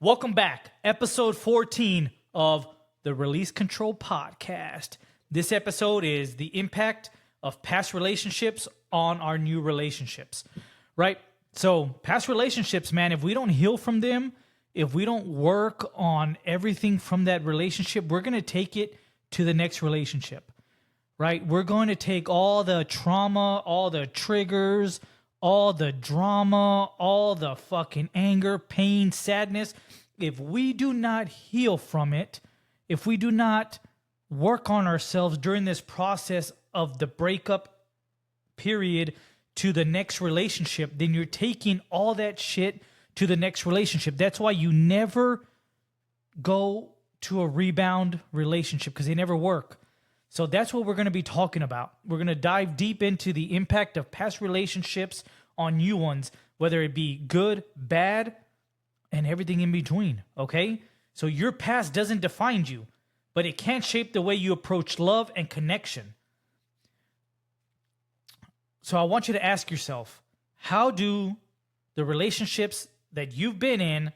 Welcome back. Episode 14 of the Release Control Podcast. This episode is the impact of past relationships on our new relationships, right? So past relationships, man, if we don't heal from them, if we don't work on everything from that relationship, we're going to take it to the next relationship, right? We're going to take all the trauma, all the triggers, all the drama, all the fucking anger, pain, sadness. If we do not heal from it, if we do not work on ourselves during this process of the breakup period to the next relationship, then you're taking all that shit to the next relationship. That's why you never go to a rebound relationship, because they never work. So that's what we're going to be talking about. We're going to dive deep into the impact of past relationships on new ones, whether it be good, bad, and everything in between, okay? So your past doesn't define you, but it can shape the way you approach love and connection. So I want you to ask yourself, how do the relationships that you've been in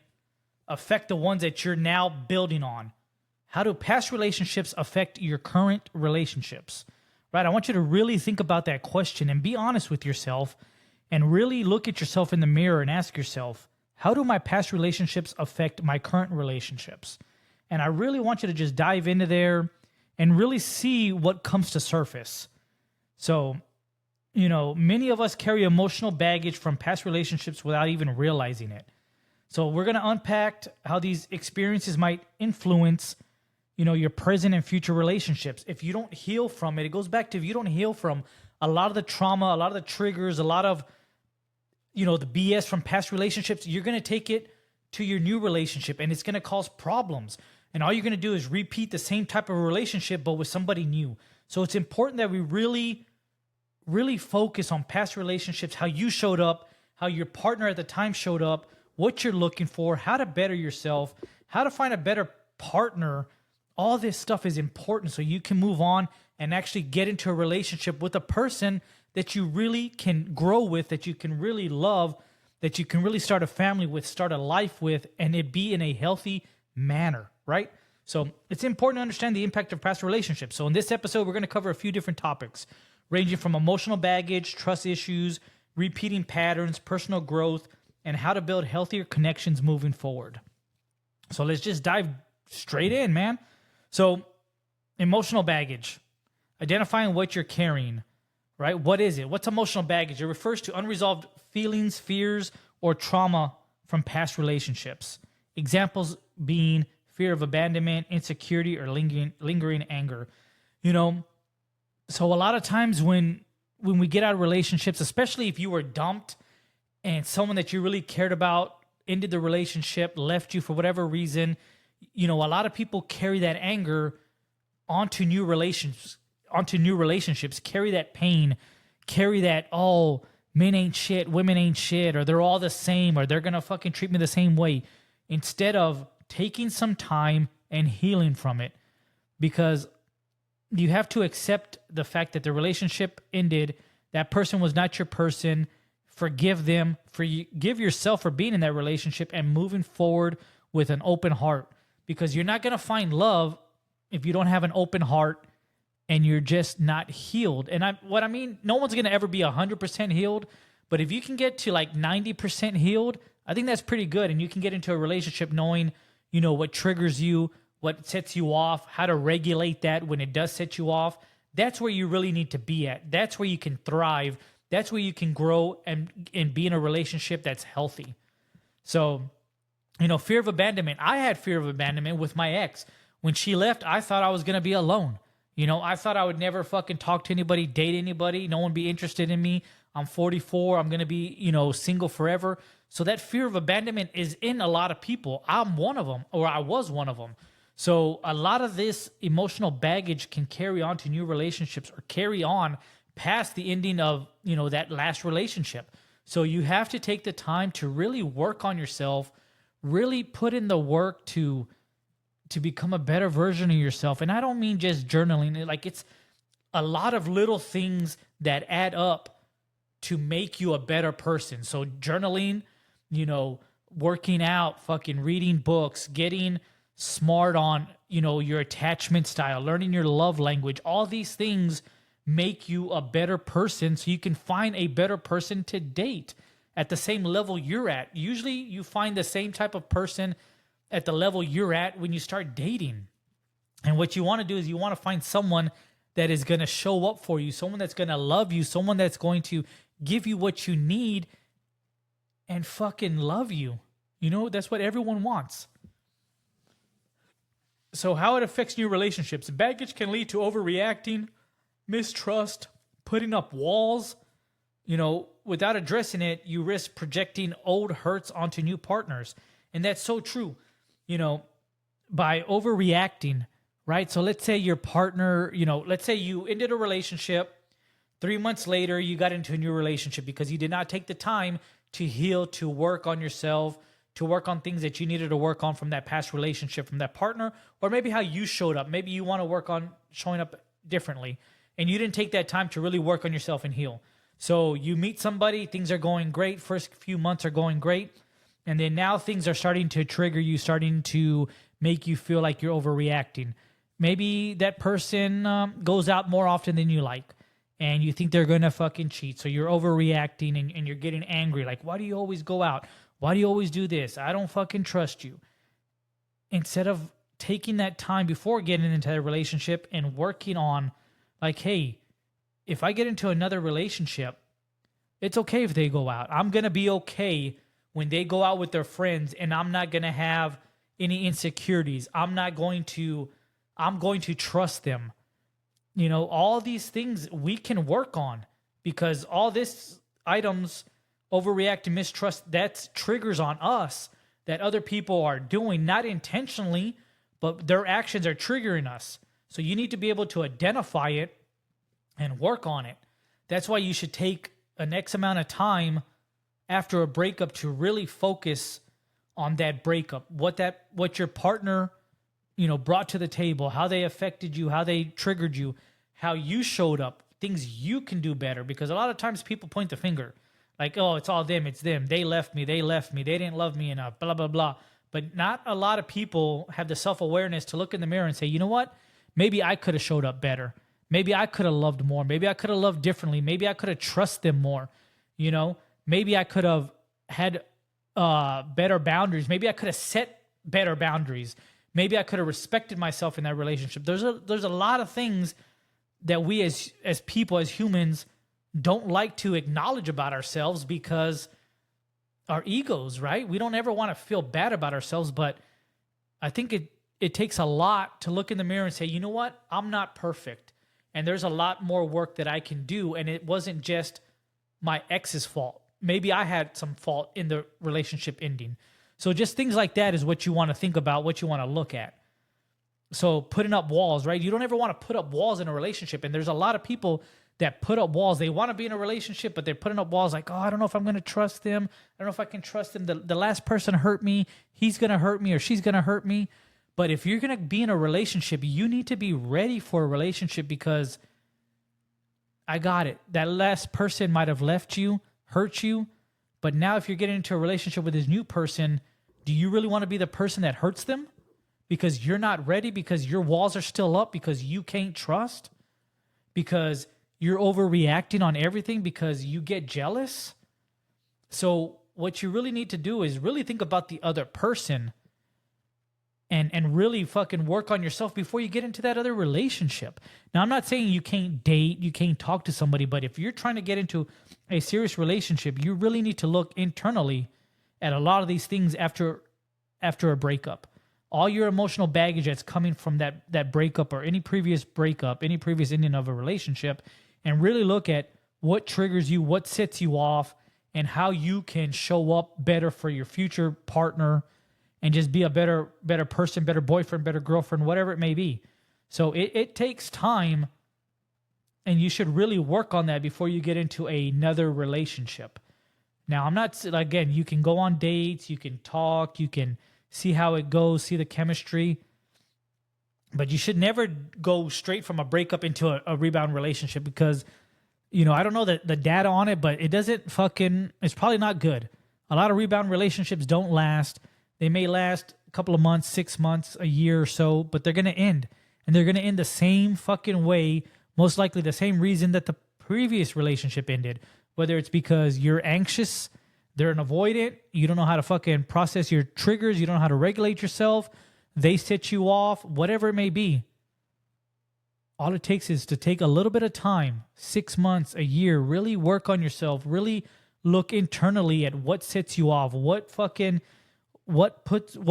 affect the ones that you're now building on? How do past relationships affect your current relationships? Right? I want you to really think about that question and be honest with yourself and really look at yourself in the mirror and ask yourself, how do my past relationships affect my current relationships? And I really want you to just dive into there and really see what comes to surface. So, many of us carry emotional baggage from past relationships without even realizing it. So we're going to unpack how these experiences might influence your present and future relationships. If you don't heal from it, it goes back to if you don't heal from a lot of the trauma, a lot of the triggers, a lot of, the BS from past relationships, you're going to take it to your new relationship and it's going to cause problems. And all you're going to do is repeat the same type of relationship, but with somebody new. So it's important that we really, really focus on past relationships, how you showed up, how your partner at the time showed up, what you're looking for, how to better yourself, how to find a better partner. All this stuff is important so you can move on and actually get into a relationship with a person that you really can grow with, that you can really love, that you can really start a family with, start a life with, and it be in a healthy manner, right? So it's important to understand the impact of past relationships. So in this episode, we're going to cover a few different topics, ranging from emotional baggage, trust issues, repeating patterns, personal growth, and how to build healthier connections moving forward. So let's just dive straight in, man. So, emotional baggage, identifying what you're carrying, right? What is it? What's emotional baggage? It refers to unresolved feelings, fears, or trauma from past relationships. Examples being fear of abandonment, insecurity, or lingering anger. So a lot of times when we get out of relationships, especially if you were dumped and someone that you really cared about ended the relationship, left you for whatever reason, a lot of people carry that anger onto new relationships, carry that pain, carry that, oh, men ain't shit, women ain't shit, or they're all the same, or they're going to fucking treat me the same way, instead of taking some time and healing from it. Because you have to accept the fact that the relationship ended, that person was not your person, forgive them, forgive yourself for being in that relationship and moving forward with an open heart. Because you're not going to find love if you don't have an open heart and you're just not healed. And no one's going to ever be 100% healed. But if you can get to like 90% healed, I think that's pretty good. And you can get into a relationship knowing, what triggers you, what sets you off, how to regulate that when it does set you off. That's where you really need to be at. That's where you can thrive. That's where you can grow and be in a relationship that's healthy. So, fear of abandonment. I had fear of abandonment with my ex. When she left, I thought I was going to be alone. I thought I would never fucking talk to anybody, date anybody. No one be interested in me. I'm 44. I'm going to be, single forever. So that fear of abandonment is in a lot of people. I'm one of them, or I was one of them. So a lot of this emotional baggage can carry on to new relationships or carry on past the ending of, that last relationship. So you have to take the time to really work on yourself, really put in the work to become a better version of yourself. And I don't mean just journaling. Like, it's a lot of little things that add up to make you a better person. So journaling, working out, fucking reading books, getting smart on, your attachment style, learning your love language. All these things make you a better person so you can find a better person to date at the same level you're at. Usually you find the same type of person at the level you're at when you start dating. And what you want to do is you want to find someone that is going to show up for you, someone that's going to love you, someone that's going to give you what you need and fucking love you. That's what everyone wants. So how it affects new relationships. Baggage can lead to overreacting, mistrust, putting up walls. Without addressing it, you risk projecting old hurts onto new partners. And that's so true. By overreacting, right? So let's say your partner, let's say you ended a relationship. 3 months later, you got into a new relationship because you did not take the time to heal, to work on yourself, to work on things that you needed to work on from that past relationship, from that partner, or maybe how you showed up. Maybe you want to work on showing up differently, and you didn't take that time to really work on yourself and heal. So you meet somebody, things are going great. First few months are going great. And then now things are starting to trigger you, starting to make you feel like you're overreacting. Maybe that person goes out more often than you like, and you think they're going to fucking cheat. So you're overreacting and you're getting angry. Like, why do you always go out? Why do you always do this? I don't fucking trust you. Instead of taking that time before getting into that relationship and working on, like, hey, if I get into another relationship, it's okay if they go out. I'm going to be okay when they go out with their friends, and I'm not going to have any insecurities. I'm going to trust them. All these things we can work on, because all these items, overreact and mistrust, that's triggers on us that other people are doing, not intentionally, but their actions are triggering us. So you need to be able to identify it and work on it. That's why you should take an X amount of time after a breakup to really focus on that breakup, what your partner, brought to the table, how they affected you, how they triggered you, how you showed up, things you can do better. Because a lot of times people point the finger like, oh, it's all them, it's them. They left me, they didn't love me enough, blah, blah, blah. But not a lot of people have the self-awareness to look in the mirror and say, you know what? Maybe I could have showed up better. Maybe I could have loved more. Maybe I could have loved differently. Maybe I could have trusted them more. Maybe I could have had better boundaries. Maybe I could have set better boundaries. Maybe I could have respected myself in that relationship. There's a lot of things that we as people, as humans, don't like to acknowledge about ourselves because our egos, right? We don't ever want to feel bad about ourselves, but I think it takes a lot to look in the mirror and say, you know what? I'm not perfect. And there's a lot more work that I can do. And it wasn't just my ex's fault. Maybe I had some fault in the relationship ending. So just things like that is what you want to think about, what you want to look at. So putting up walls, right? You don't ever want to put up walls in a relationship. And there's a lot of people that put up walls. They want to be in a relationship, but they're putting up walls like, oh, I don't know if I'm going to trust them. I don't know if I can trust them. The last person hurt me. He's going to hurt me or she's going to hurt me. But if you're going to be in a relationship, you need to be ready for a relationship because I got it. That last person might have left you, hurt you. But now if you're getting into a relationship with this new person, do you really want to be the person that hurts them? Because you're not ready, because your walls are still up, because you can't trust, because you're overreacting on everything, because you get jealous. So what you really need to do is really think about the other person and really fucking work on yourself before you get into that other relationship. Now, I'm not saying you can't date, you can't talk to somebody, but if you're trying to get into a serious relationship, you really need to look internally at a lot of these things after a breakup. All your emotional baggage that's coming from that breakup or any previous breakup, any previous ending of a relationship, and really look at what triggers you, what sets you off, and how you can show up better for your future partner and just be a better person, better boyfriend, better girlfriend, whatever it may be. So it takes time, and you should really work on that before you get into another relationship. Now, I'm not, again, you can go on dates, you can talk, you can see how it goes, see the chemistry, but you should never go straight from a breakup into a rebound relationship because, I don't know the data on it, but it doesn't it's probably not good. A lot of rebound relationships don't last. They may last a couple of months, 6 months, a year or so, but they're going to end. And they're going to end the same fucking way, most likely the same reason that the previous relationship ended. Whether it's because you're anxious, they're an avoidant, you don't know how to fucking process your triggers, you don't know how to regulate yourself, they set you off, whatever it may be. All it takes is to take a little bit of time, 6 months, a year, really work on yourself, really look internally at what sets you off, what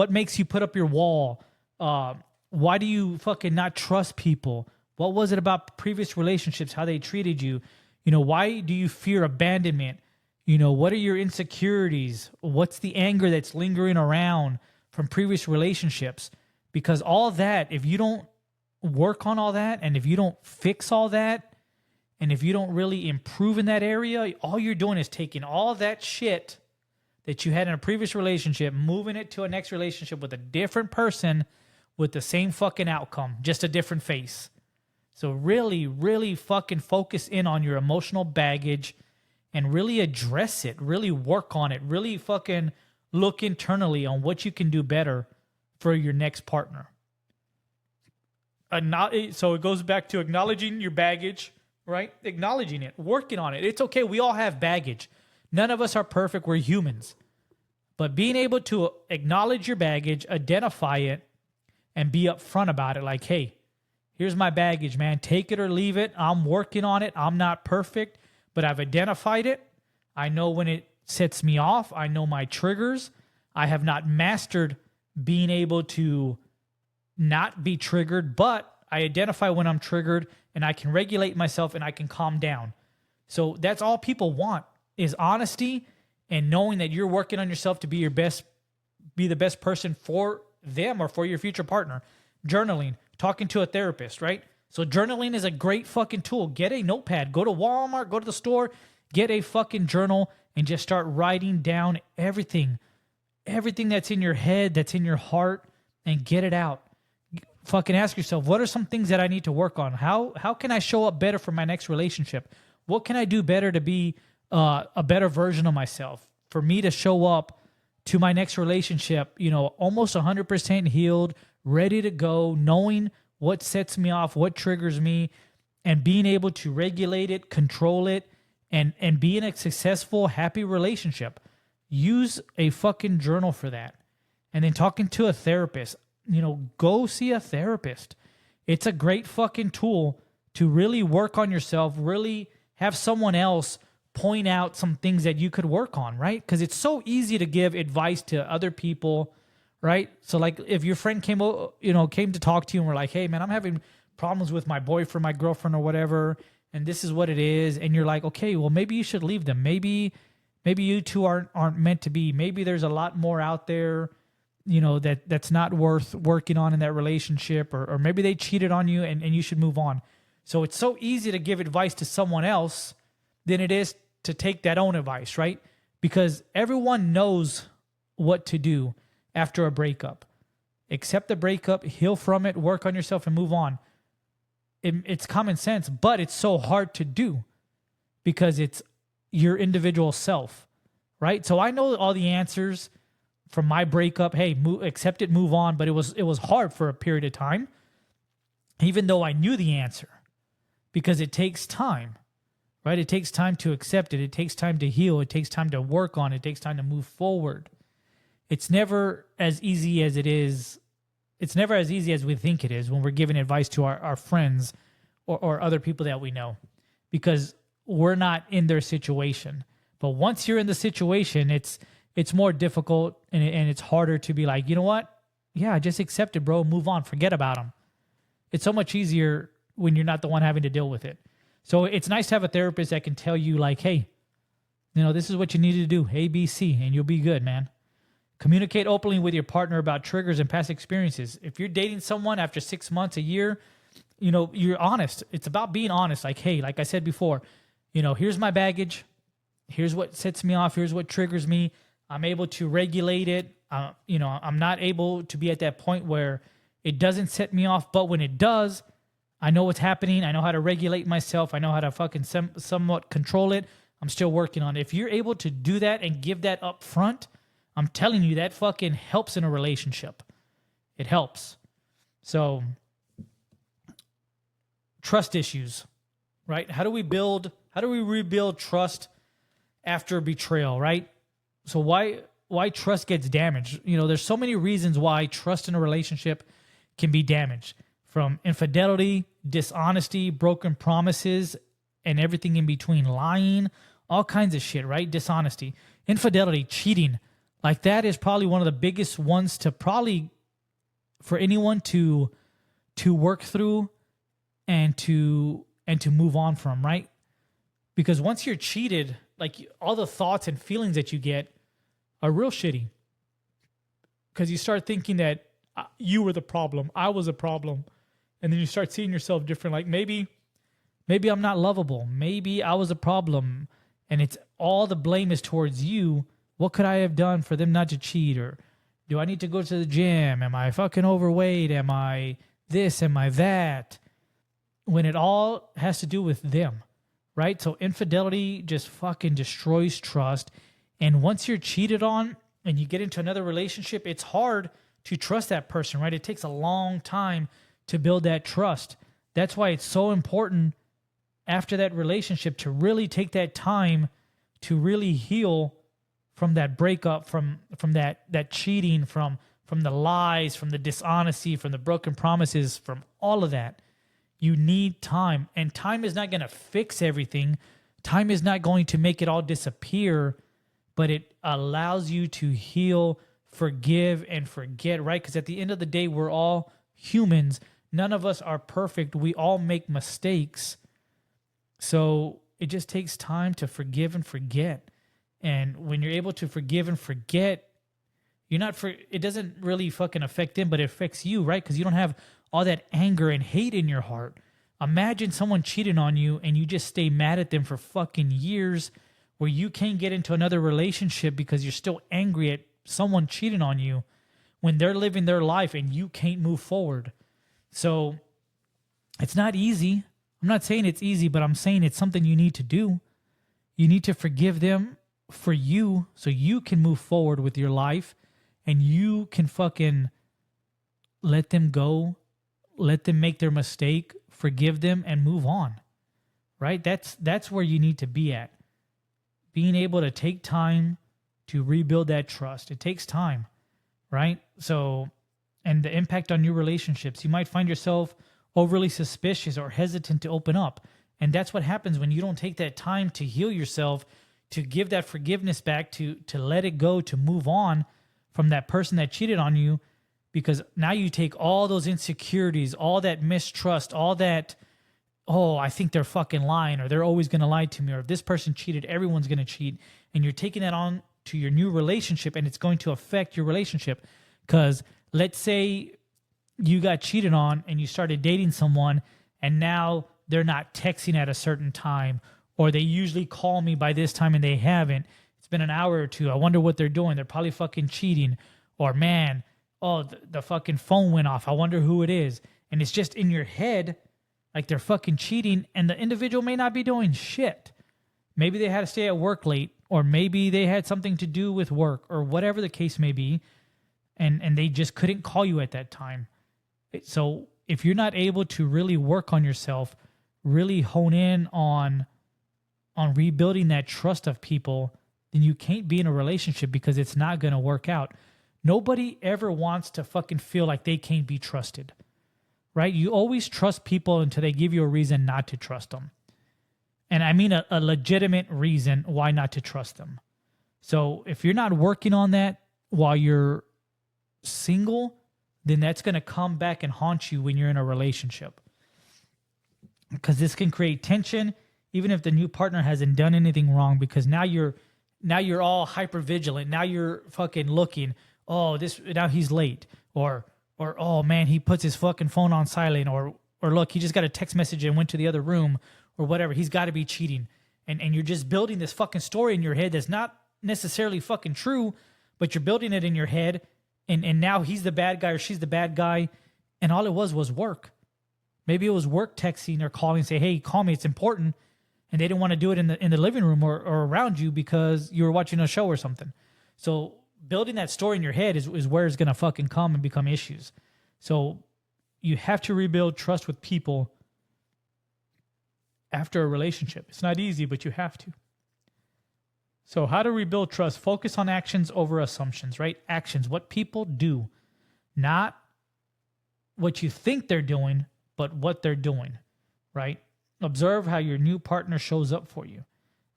makes you put up your wall. Why do you fucking not trust people? What was it about previous relationships, how they treated you? Why do you fear abandonment? What are your insecurities? What's the anger that's lingering around from previous relationships? Because all that, if you don't work on all that, and if you don't fix all that, and if you don't really improve in that area, all you're doing is taking all that shit that you had in a previous relationship, moving it to a next relationship with a different person with the same fucking outcome, just a different face. So really, really fucking focus in on your emotional baggage and really address it, really work on it, really fucking look internally on what you can do better for your next partner. So it goes back to acknowledging your baggage, right? Acknowledging it, working on it. It's okay. We all have baggage. None of us are perfect. We're humans. But being able to acknowledge your baggage, identify it, and be upfront about it. Like, hey, here's my baggage, man. Take it or leave it. I'm working on it. I'm not perfect, but I've identified it. I know when it sets me off. I know my triggers. I have not mastered being able to not be triggered, but I identify when I'm triggered and I can regulate myself and I can calm down. So that's all people want is honesty and knowing that you're working on yourself to be the best person for them or for your future partner. Journaling, talking to a therapist, right? So journaling is a great fucking tool. Get a notepad, go to Walmart, go to the store, get a fucking journal and just start writing down everything that's in your head, that's in your heart, and get it out. Fucking ask yourself, what are some things that I need to work on? How can I show up better for my next relationship? What can I do better to be a better version of myself? For me to show up to my next relationship, almost 100% healed, ready to go, knowing what sets me off, what triggers me, and being able to regulate it, control it, and be in a successful, happy relationship. Use a fucking journal for that. And then talking to a therapist. Go see a therapist. It's a great fucking tool to really work on yourself, really have someone else point out some things that you could work on, right? Because it's so easy to give advice to other people, right? So like if your friend came to talk to you and were like, hey man, I'm having problems with my boyfriend, my girlfriend or whatever, and this is what it is. And you're like, okay, well maybe you should leave them. Maybe you two aren't meant to be. Maybe there's a lot more out there that's not worth working on in that relationship, or maybe they cheated on you and you should move on. So it's so easy to give advice to someone else than it is to take that own advice, right? Because everyone knows what to do after a breakup. Accept the breakup, heal from it, work on yourself and move on. It's common sense, but it's so hard to do because it's your individual self, right? So I know all the answers from my breakup. Hey, accept it, move on. But it was hard for a period of time, even though I knew the answer, because it takes time, right? It takes time to accept it. It takes time to heal. It takes time to work on it. It takes time to move forward. It's never as easy as it is. It's never as easy as we think it is when we're giving advice to our friends or other people that we know, because we're not in their situation. But once you're in the situation, it's more difficult and it's harder to be like, you know what? Yeah, just accept it, bro. Move on. Forget about them. It's so much easier when you're not the one having to deal with it. So it's nice to have a therapist that can tell you like, hey, this is what you need to do, A, B, C, and you'll be good, man. Communicate openly with your partner about triggers and past experiences. If you're dating someone after 6 months, a year, you're honest. It's about being honest. Like, hey, like I said before, here's my baggage. Here's what sets me off. Here's what triggers me. I'm able to regulate it. I'm not able to be at that point where it doesn't set me off. But when it does, I know what's happening. I know how to regulate myself. I know how to fucking somewhat control it. I'm still working on it. If you're able to do that and give that up front, I'm telling you, that fucking helps in a relationship. It helps. So, trust issues, right? How do we rebuild trust after betrayal, right? So why trust gets damaged? There's so many reasons why trust in a relationship can be damaged, from infidelity, dishonesty, broken promises, and everything in between, lying, all kinds of shit, right? Dishonesty, infidelity, cheating. Like, that is probably one of the biggest ones to probably for anyone to work through and to move on from, right? Because once you're cheated, like, all the thoughts and feelings that you get are real shitty. Because you start thinking that you were the problem, I was a problem, and then you start seeing yourself different. Like, maybe I'm not lovable. Maybe I was a problem, and it's all the blame is towards you. What could I have done for them not to cheat? Or do I need to go to the gym? Am I fucking overweight? Am I this? Am I that? When it all has to do with them, right? So infidelity just fucking destroys trust. And once you're cheated on and you get into another relationship, it's hard to trust that person, right? It takes a long time to build that trust. That's why it's so important after that relationship to really take that time to really heal from that breakup, from that cheating, from the lies, from the dishonesty, from the broken promises, from all of that. You need time, and time is not going to fix everything. Time is not going to make it all disappear, but it allows you to heal, forgive, and forget, right? Because at the end of the day, we're all humans. None of us are perfect. We all make mistakes. So it just takes time to forgive and forget. And when you're able to forgive and forget, it doesn't really fucking affect them, but it affects you, right? Because you don't have all that anger and hate in your heart. Imagine someone cheating on you and you just stay mad at them for fucking years, where you can't get into another relationship because you're still angry at someone cheating on you when they're living their life and you can't move forward. So it's not easy. I'm not saying it's easy, but I'm saying it's something you need to do. You need to forgive them for you so you can move forward with your life and you can fucking let them go, let them make their mistake, forgive them, and move on, right? That's where you need to be at. Being able to take time to rebuild that trust. It takes time, right? So, and the impact on your relationships, you might find yourself overly suspicious or hesitant to open up. And that's what happens when you don't take that time to heal yourself, to give that forgiveness back, to let it go, to move on from that person that cheated on you. Because now you take all those insecurities, all that mistrust, all that, oh, I think they're fucking lying, or they're always going to lie to me, or if this person cheated, everyone's going to cheat. And you're taking that on to your new relationship, and it's going to affect your relationship. Because let's say you got cheated on and you started dating someone, and now they're not texting at a certain time, or they usually call me by this time and they haven't. It's been an hour or two. I wonder what they're doing. They're probably fucking cheating. Or, man, oh, the fucking phone went off. I wonder who it is. And it's just in your head, like they're fucking cheating, and the individual may not be doing shit. Maybe they had to stay at work late, or maybe they had something to do with work, or whatever the case may be, and they just couldn't call you at that time. So if you're not able to really work on yourself, really hone in on rebuilding that trust of people, then you can't be in a relationship, because it's not going to work out. Nobody ever wants to fucking feel like they can't be trusted, right? You always trust people until they give you a reason not to trust them. And I mean a legitimate reason why not to trust them. So if you're not working on that while you're single, then that's going to come back and haunt you when you're in a relationship. Because this can create tension, even if the new partner hasn't done anything wrong, because now you're all hyper vigilant. Now you're fucking looking, oh, now he's late, or oh man, he puts his fucking phone on silent, or look, he just got a text message and went to the other room, or whatever. He's got to be cheating. And you're just building this fucking story in your head that's not necessarily fucking true, but you're building it in your head, and now he's the bad guy or she's the bad guy, and all it was work. Maybe it was work texting or calling, say, hey, call me, it's important. and they didn't want to do it in the living room or around you because you were watching a show or something. So building that story in your head is where it's going to fucking come and become issues. So you have to rebuild trust with people after a relationship. It's not easy, but you have to. So how to rebuild trust? Focus on actions over assumptions, right? Actions, what people do, not what you think they're doing, but what they're doing, right? Observe how your new partner shows up for you,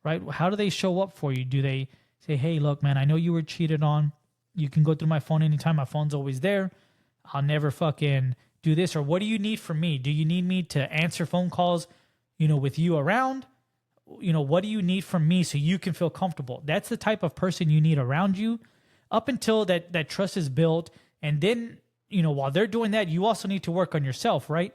right? How do they show up for you? Do they say, hey, look, man, I know you were cheated on. You can go through my phone anytime. My phone's always there. I'll never fucking do this. Or what do you need from me? Do you need me to answer phone calls, with you around? What do you need from me so you can feel comfortable? That's the type of person you need around you up until that trust is built. And then, while they're doing that, you also need to work on yourself, right?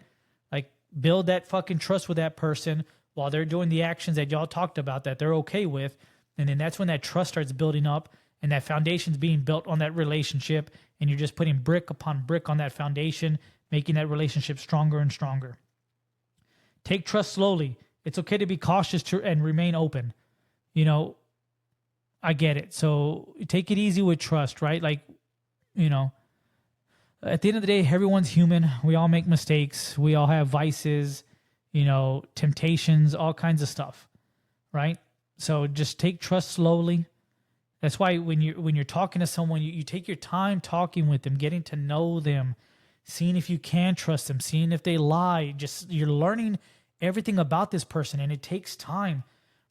Like build that fucking trust with that person while they're doing the actions that y'all talked about that they're okay with. And then that's when that trust starts building up and that foundation's being built on that relationship. And you're just putting brick upon brick on that foundation, making that relationship stronger and stronger. Take trust slowly. It's okay to be cautious and remain open. I get it. So take it easy with trust, right? Like, at the end of the day, everyone's human. We all make mistakes. We all have vices, temptations, all kinds of stuff, right? So just take trust slowly. That's why when you're talking to someone, you take your time talking with them, getting to know them, seeing if you can trust them, seeing if they lie. Just you're learning everything about this person, and it takes time,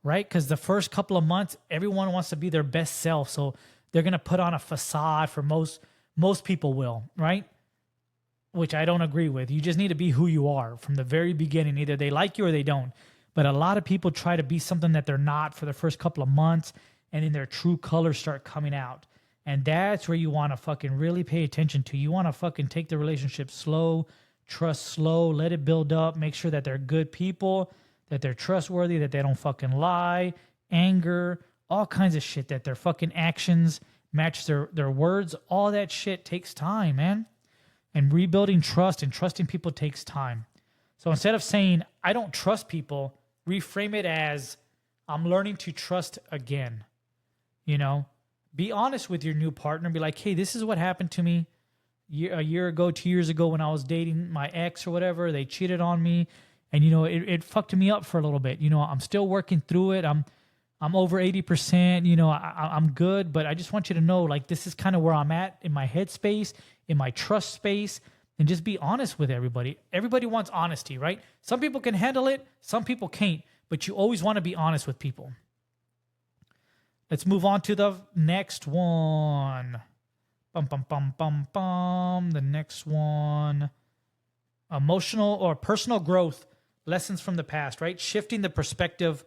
right? Because the first couple of months, everyone wants to be their best self, so they're gonna put on a facade. For most people will, right? Which I don't agree with. You just need to be who you are from the very beginning. Either they like you or they don't. But a lot of people try to be something that they're not for the first couple of months, and then their true colors start coming out. And that's where you want to fucking really pay attention to. You want to fucking take the relationship slow, trust slow, let it build up, make sure that they're good people, that they're trustworthy, that they don't fucking lie, anger, all kinds of shit, that their fucking actions match their words. All that shit takes time, man. And rebuilding trust and trusting people takes time. So instead of saying, I don't trust people, reframe it as, I'm learning to trust again. Be honest with your new partner. Be like, hey, this is what happened to me a year ago, 2 years ago when I was dating my ex or whatever. They cheated on me. And, it fucked me up for a little bit. I'm still working through it. I'm over 80%. I'm good. But I just want you to know, like, this is kind of where I'm at in my headspace, in my trust space. And just be honest with everybody. Everybody wants honesty, right? Some people can handle it. Some people can't. But you always want to be honest with people. Let's move on to the next one. The next one. Emotional or personal growth, lessons from the past, right? Shifting the perspective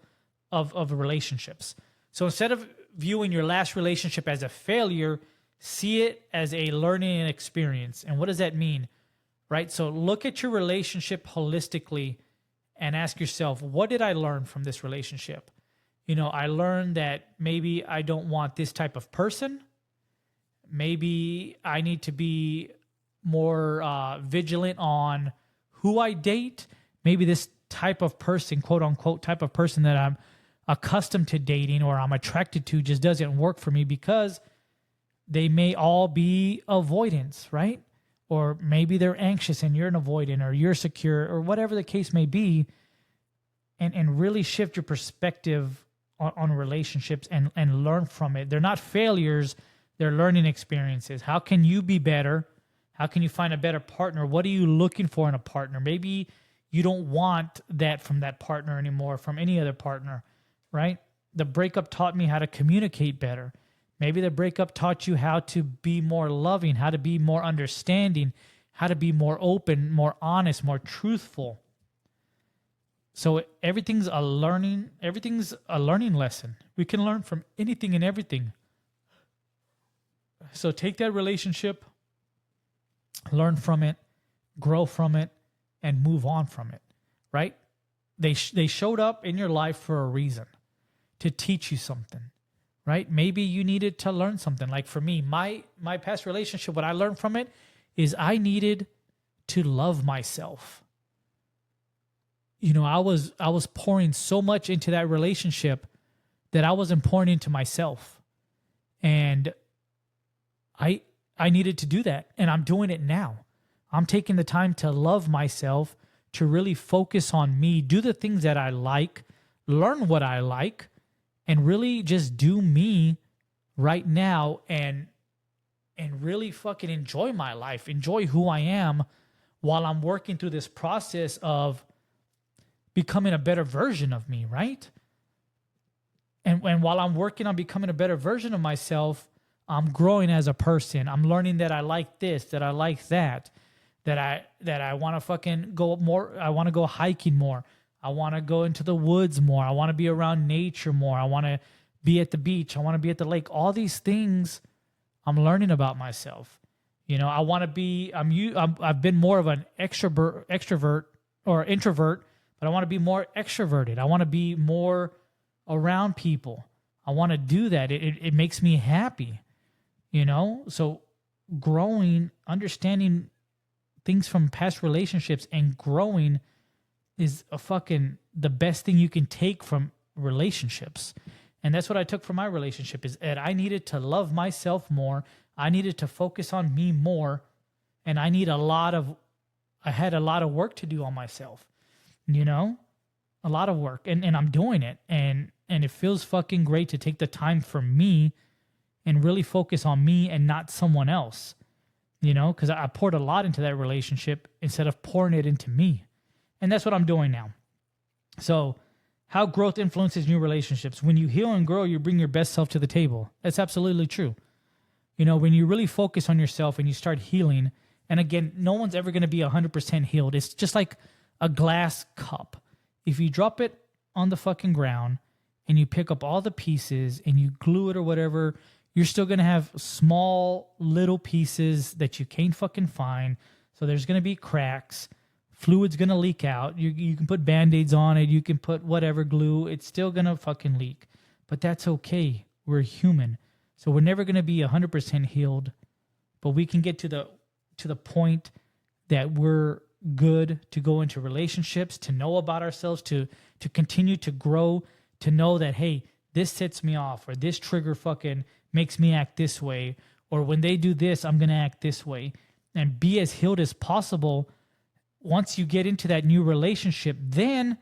of relationships. So instead of viewing your last relationship as a failure, see it as a learning experience. And what does that mean? Right? So look at your relationship holistically and ask yourself, what did I learn from this relationship? I learned that maybe I don't want this type of person. Maybe I need to be more vigilant on who I date. Maybe this type of person, quote unquote, type of person that I'm accustomed to dating or I'm attracted to just doesn't work for me because they may all be avoidance, right? Or maybe they're anxious and you're an avoidant or you're secure or whatever the case may be. And really shift your perspective on relationships and learn from it. They're not failures. They're learning experiences. How can you be better? How can you find a better partner? What are you looking for in a partner? Maybe you don't want that from that partner anymore, from any other partner, right? The breakup taught me how to communicate better. Maybe the breakup taught you how to be more loving, how to be more understanding, how to be more open, more honest, more truthful. So everything's a learning lesson. We can learn from anything and everything. So take that relationship, learn from it, grow from it, and move on from it, right? They showed up in your life for a reason, to teach you something, right? Maybe you needed to learn something. Like for me, my past relationship, what I learned from it is I needed to love myself. I was pouring so much into that relationship that I wasn't pouring into myself. And I needed to do that, and I'm doing it now. I'm taking the time to love myself, to really focus on me, do the things that I like, learn what I like, and really just do me right now and really fucking enjoy my life, enjoy who I am while I'm working through this process of becoming a better version of me, right? And while I'm working on becoming a better version of myself, I'm growing as a person. I'm learning that I like this, that I like that I want to fucking go more. I want to go hiking more. I want to go into the woods more. I want to be around nature more. I want to be at the beach. I want to be at the lake. All these things I'm learning about myself. I want to be. I've been more of an extrovert or introvert, but I want to be more extroverted. I want to be more around people. I want to do that. It makes me happy. So growing, understanding things from past relationships and growing is the best thing you can take from relationships. And that's what I took from my relationship, is that I needed to love myself more. I needed to focus on me more. And I had a lot of work to do on myself, a lot of work, and I'm doing it. And it feels fucking great to take the time for me and really focus on me and not someone else, because I poured a lot into that relationship instead of pouring it into me. And that's what I'm doing now. So how growth influences new relationships. When you heal and grow, you bring your best self to the table. That's absolutely true. When you really focus on yourself and you start healing, and again, no one's ever going to be 100% healed. It's just like a glass cup. If you drop it on the fucking ground and you pick up all the pieces and you glue it or whatever, you're still going to have small little pieces that you can't fucking find. So there's going to be cracks. Fluid's going to leak out. You can put Band-Aids on it. You can put whatever glue. It's still going to fucking leak. But that's okay. We're human. So we're never going to be 100% healed. But we can get to the point that we're good to go into relationships, to know about ourselves, to continue to grow, to know that, hey, this sets me off, or this trigger fucking makes me act this way, or when they do this, I'm going to act this way, and be as healed as possible. Once you get into that new relationship, then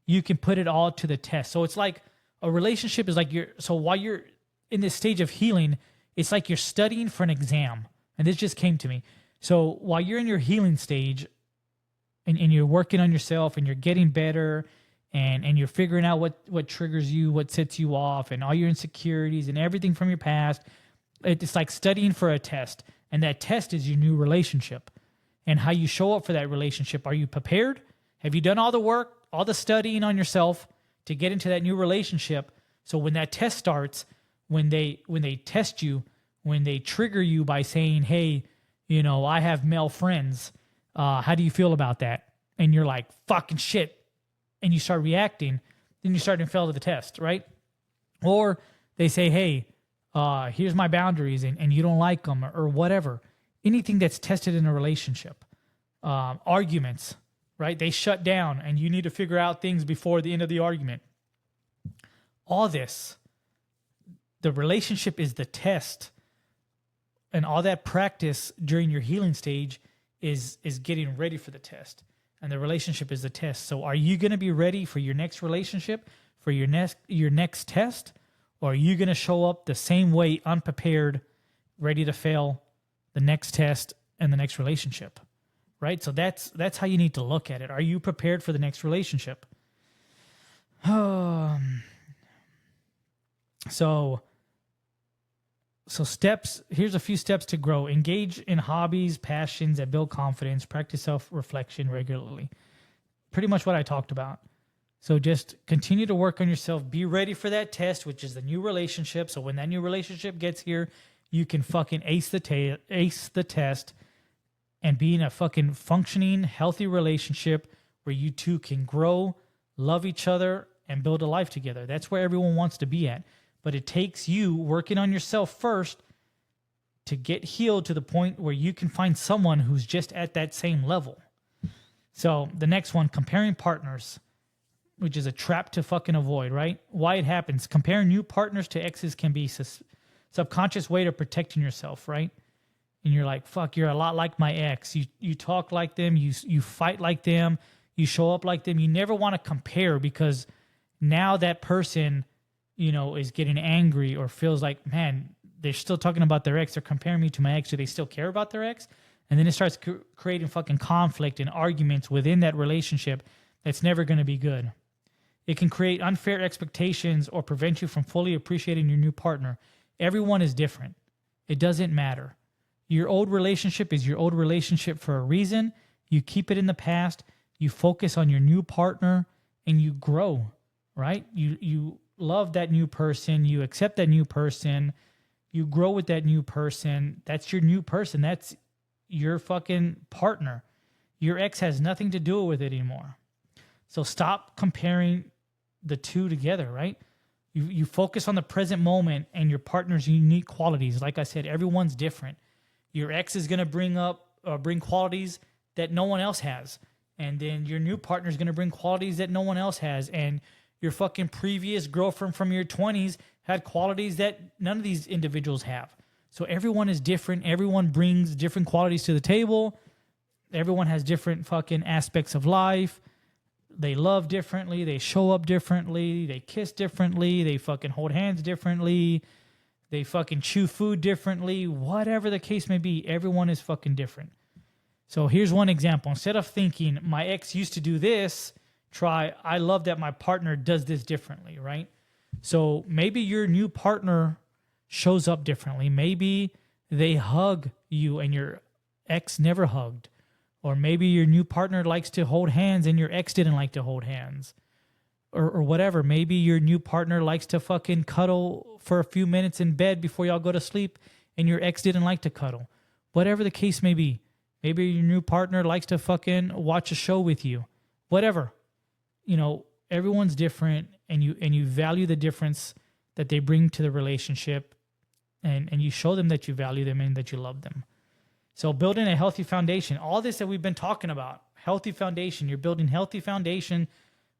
you can put it all to the test. So it's like a relationship is like so while you're in this stage of healing, it's like you're studying for an exam. And this just came to me. So while you're in your healing stage and you're working on yourself and you're getting better and you're figuring out what triggers you, what sets you off, and all your insecurities and everything from your past, it's like studying for a test. And that test is your new relationship and how you show up for that relationship. Are you prepared? Have you done all the work, all the studying on yourself to get into that new relationship? So when that test starts, when they test you, when they trigger you by saying, hey, I have male friends, how do you feel about that? And you're like, fucking shit. And you start reacting, then you start to fail to the test, right? Or they say, hey, here's my boundaries, and you don't like them, or whatever. Anything that's tested in a relationship. Arguments, right? They shut down, and you need to figure out things before the end of the argument. All this, the relationship is the test. And all that practice during your healing stage is getting ready for the test. And the relationship is the test. So are you going to be ready for your next relationship, for your next test? Or are you going to show up the same way, unprepared, ready to fail the next test and the next relationship? Right? So that's how you need to look at it. Are you prepared for the next relationship? So steps, here's a few steps to grow. Engage in hobbies, passions that build confidence, practice self-reflection regularly. Pretty much what I talked about. So just continue to work on yourself. Be ready for that test, which is the new relationship. So when that new relationship gets here, you can fucking ace the test and be in a fucking functioning, healthy relationship where you two can grow, love each other, and build a life together. That's where everyone wants to be at. But it takes you working on yourself first to get healed to the point where you can find someone who's just at that same level. So the next one, comparing partners, which is a trap to fucking avoid, right? Why it happens. Comparing new partners to exes can be subconscious way to protecting yourself, right? And you're like, fuck, you're a lot like my ex. You talk like them, you fight like them, you show up like them. You never want to compare because now that person, is getting angry or feels like, man, they're still talking about their ex. They're comparing me to my ex. Do they still care about their ex? And then it starts creating fucking conflict and arguments within that relationship that's never going to be good. It can create unfair expectations or prevent you from fully appreciating your new partner. Everyone is different. It doesn't matter. Your old relationship is your old relationship for a reason. You keep it in the past. You focus on your new partner and you grow, right? You love that new person. You accept that new person. You grow with that new person. That's your new person. That's your fucking partner. Your ex has nothing to do with it anymore. So stop comparing the two together, right? You focus on the present moment and your partner's unique qualities. Like I said, everyone's different. Your ex is going to bring qualities that no one else has. And then your new partner is going to bring qualities that no one else has. And your fucking previous girlfriend from your 20s had qualities that none of these individuals have. So everyone is different. Everyone brings different qualities to the table. Everyone has different fucking aspects of life. They love differently. They show up differently. They kiss differently. They fucking hold hands differently. They fucking chew food differently. Whatever the case may be, everyone is fucking different. So here's one example. Instead of thinking, my ex used to do this, try, I love that my partner does this differently, right? So maybe your new partner shows up differently. Maybe they hug you and your ex never hugged. Or maybe your new partner likes to hold hands and your ex didn't like to hold hands. Or whatever. Maybe your new partner likes to fucking cuddle for a few minutes in bed before y'all go to sleep and your ex didn't like to cuddle. Whatever the case may be. Maybe your new partner likes to fucking watch a show with you. Whatever. Everyone's different and you value the difference that they bring to the relationship and you show them that you value them and that you love them. So building a healthy foundation, all this that we've been talking about, healthy foundation, you're building healthy foundation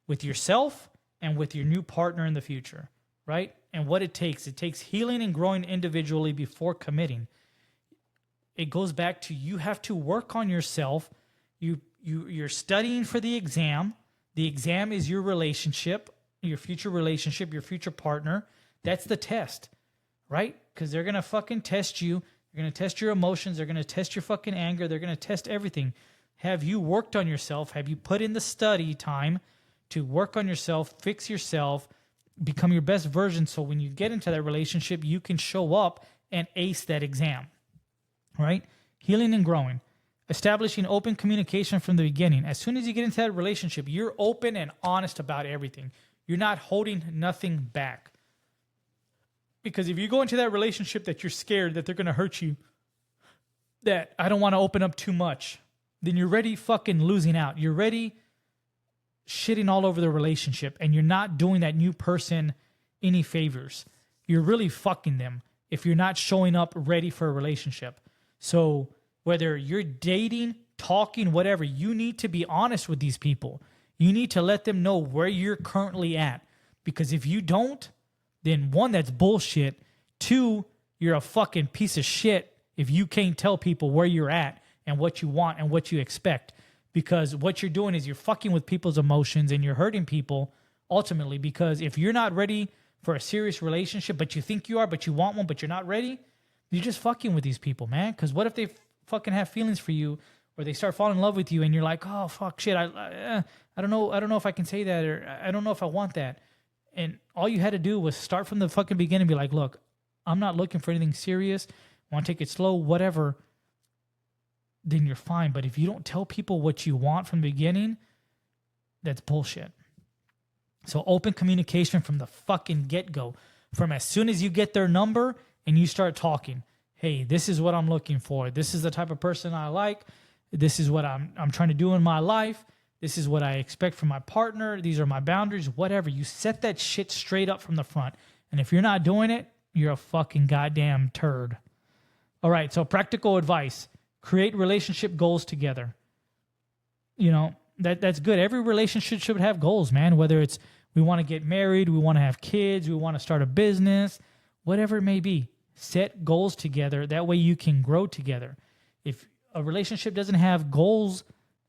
with yourself and with your new partner in the future, right? And what it takes healing and growing individually before committing. It goes back to you have to work on yourself. You're studying for the exam. The exam is your relationship, your future partner. That's the test, right? Because they're going to fucking test you. They're going to test your emotions. They're going to test your fucking anger. They're going to test everything. Have you worked on yourself? Have you put in the study time to work on yourself, fix yourself, become your best version so when you get into that relationship, you can show up and ace that exam, right? Healing and growing. Establishing open communication from the beginning. As soon as you get into that relationship, you're open and honest about everything. You're not holding nothing back. Because if you go into that relationship that you're scared that they're going to hurt you, that I don't want to open up too much, then you're already fucking losing out. You're already shitting all over the relationship and you're not doing that new person any favors. You're really fucking them if you're not showing up ready for a relationship. So whether you're dating, talking, whatever, you need to be honest with these people. You need to let them know where you're currently at. Because if you don't, then one, that's bullshit. Two, you're a fucking piece of shit if you can't tell people where you're at and what you want and what you expect. Because what you're doing is you're fucking with people's emotions and you're hurting people ultimately. Because if you're not ready for a serious relationship, but you think you are, but you want one, but you're not ready, you're just fucking with these people, man. Because what if they fucking have feelings for you or they start falling in love with you and you're like, oh, fuck, shit, I don't know if I can say that or I don't know if I want that. And all you had to do was start from the fucking beginning and be like, look, I'm not looking for anything serious. I want to take it slow, whatever. Then you're fine. But if you don't tell people what you want from the beginning, that's bullshit. So open communication from the fucking get-go. From as soon as you get their number and you start talking. Hey, this is what I'm looking for. This is the type of person I like. This is what I'm trying to do in my life. This is what I expect from my partner. These are my boundaries, whatever. You set that shit straight up from the front. And if you're not doing it, you're a fucking goddamn turd. All right, so practical advice. Create relationship goals together. that's good. Every relationship should have goals, man. Whether it's we want to get married, we want to have kids, we want to start a business, whatever it may be. Set goals together. That way you can grow together. If a relationship doesn't have goals,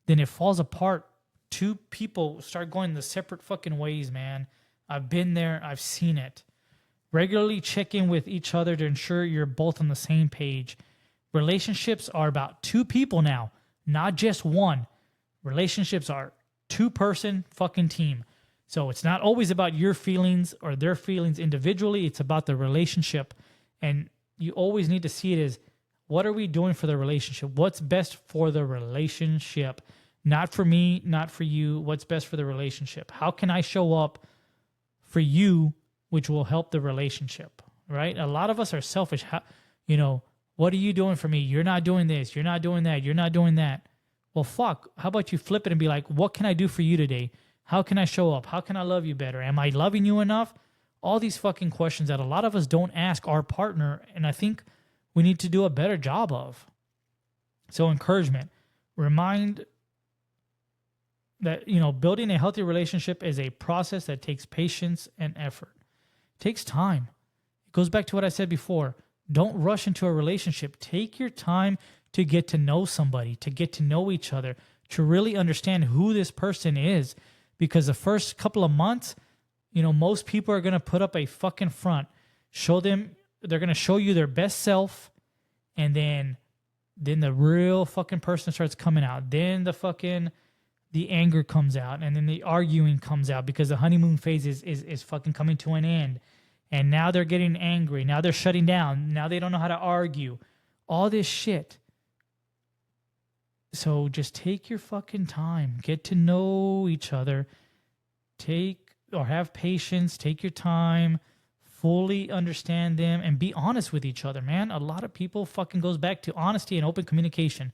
then it falls apart. Two people start going the separate fucking ways, man. I've been there. I've seen it. Regularly check in with each other to ensure you're both on the same page. Relationships are about two people now, not just one. Relationships are two-person fucking team. So it's not always about your feelings or their feelings individually. It's about the relationship. And you always need to see it as, what are we doing for the relationship? What's best for the relationship? Not for me, not for you. What's best for the relationship? How can I show up for you, which will help the relationship, right? A lot of us are selfish. What are you doing for me? You're not doing this. You're not doing that. You're not doing that. Well, fuck. How about you flip it and be like, what can I do for you today? How can I show up? How can I love you better? Am I loving you enough? All these fucking questions that a lot of us don't ask our partner, and I think we need to do a better job of. So encouragement. Remind that, building a healthy relationship is a process that takes patience and effort. It takes time. It goes back to what I said before. Don't rush into a relationship. Take your time to get to know somebody, to get to know each other, to really understand who this person is. Because the first couple of months, most people are going to put up a fucking front. They're going to show you their best self. And then the real fucking person starts coming out. Then the anger comes out. And then the arguing comes out because the honeymoon phase is fucking coming to an end. And now they're getting angry. Now they're shutting down. Now they don't know how to argue. All this shit. So just take your fucking time. Get to know each other. Have patience. Take your time. Fully understand them and be honest with each other, man. A lot of people fucking goes back to honesty and open communication.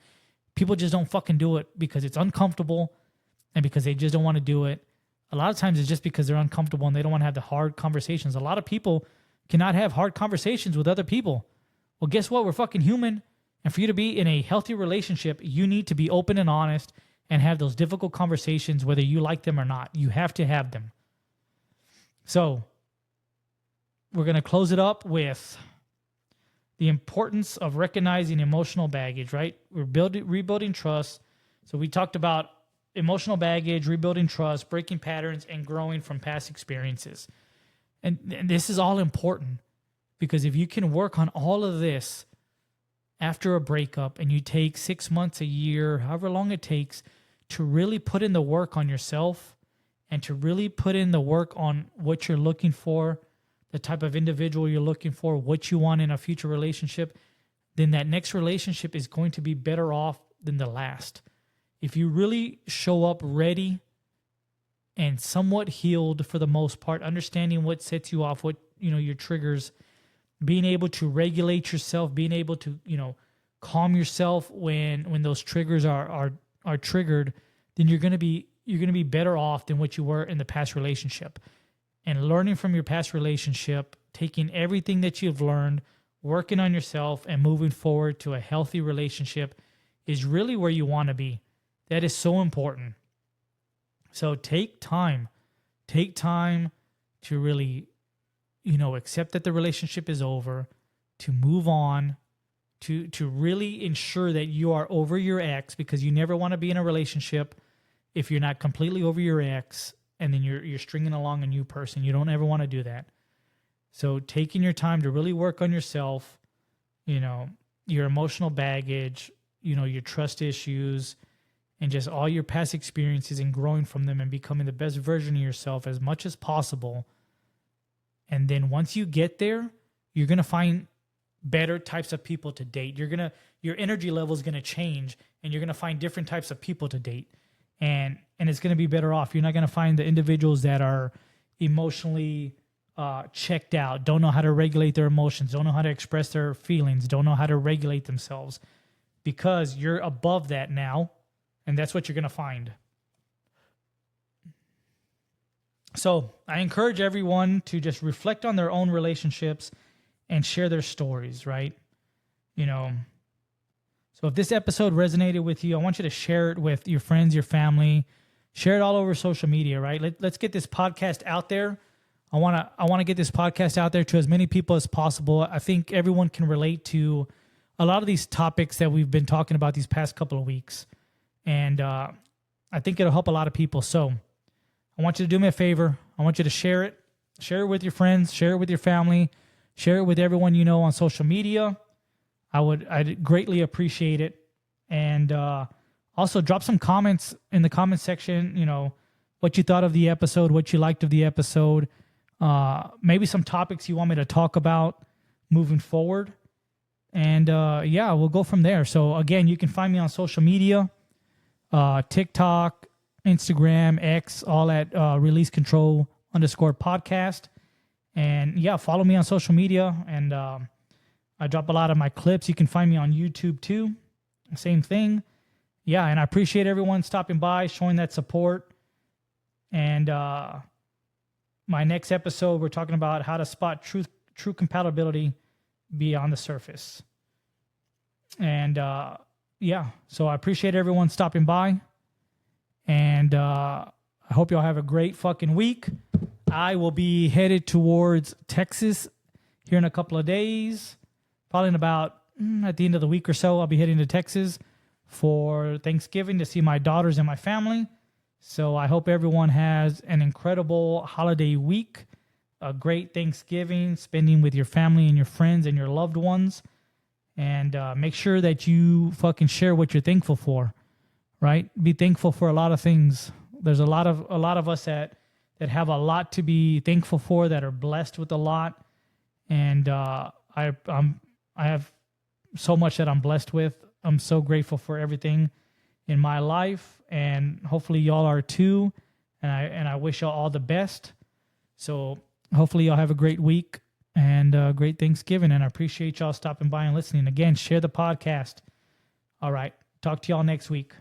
People just don't fucking do it because it's uncomfortable and because they just don't want to do it. A lot of times it's just because they're uncomfortable and they don't want to have the hard conversations. A lot of people cannot have hard conversations with other people. Well, guess what? We're fucking human. And for you to be in a healthy relationship, you need to be open and honest and have those difficult conversations, whether you like them or not. You have to have them. So we're going to close it up with the importance of recognizing emotional baggage, right? We're rebuilding trust. So we talked about emotional baggage, rebuilding trust, breaking patterns, and growing from past experiences. And this is all important because if you can work on all of this after a breakup and you take 6 months, a year, however long it takes to really put in the work on yourself and to really put in the work on what you're looking for, the type of individual you're looking for, what you want in a future relationship, then that next relationship is going to be better off than the last. If you really show up ready and somewhat healed for the most part, understanding what sets you off, what, your triggers, being able to regulate yourself, being able to, calm yourself when those triggers are triggered, then you're going to be better off than what you were in the past relationship. And learning from your past relationship, taking everything that you've learned, working on yourself and moving forward to a healthy relationship is really where you want to be. That is so important. So take time. Take time to really, accept that the relationship is over, to move on, to really ensure that you are over your ex, because you never want to be in a relationship if you're not completely over your ex and then you're stringing along a new person. You don't ever want to do that. So taking your time to really work on yourself, your emotional baggage, your trust issues, and just all your past experiences and growing from them and becoming the best version of yourself as much as possible. And then once you get there, you're going to find better types of people to date. Your energy level is going to change and you're going to find different types of people to date. And it's going to be better off. You're not going to find the individuals that are emotionally checked out, don't know how to regulate their emotions, don't know how to express their feelings, don't know how to regulate themselves, because you're above that now. And that's what you're going to find. So I encourage everyone to just reflect on their own relationships and share their stories, right? So if this episode resonated with you, I want you to share it with your friends, your family, share it all over social media, right? Let's get this podcast out there. I want to get this podcast out there to as many people as possible. I think everyone can relate to a lot of these topics that we've been talking about these past couple of weeks. And I think it'll help a lot of people. So I want you to do me a favor. I want you to share it. Share it with your friends. Share it with your family. Share it with everyone you know on social media. I'd greatly appreciate it. And also drop some comments in the comment section, what you thought of the episode, what you liked of the episode, maybe some topics you want me to talk about moving forward. And we'll go from there. So again, you can find me on social media, TikTok, Instagram, X, all at releasecontrol_podcast. And follow me on social media. And I drop a lot of my clips. You can find me on YouTube too. Same thing. Yeah, and I appreciate everyone stopping by, showing that support. And my next episode, we're talking about how to spot true compatibility beyond the surface. And so I appreciate everyone stopping by. And I hope y'all have a great fucking week. I will be headed towards Texas here in a couple of days. Probably in about at the end of the week or so, I'll be heading to Texas for Thanksgiving to see my daughters and my family. So I hope everyone has an incredible holiday week, a great Thanksgiving, spending with your family and your friends and your loved ones. And make sure that you fucking share what you're thankful for, right? Be thankful for a lot of things. There's a lot of us that have a lot to be thankful for, that are blessed with a lot. And I have so much that I'm blessed with. I'm so grateful for everything in my life, and hopefully y'all are too. And I wish y'all all the best. So hopefully y'all have a great week and a great Thanksgiving. And I appreciate y'all stopping by and listening. Again, share the podcast. All right. Talk to y'all next week.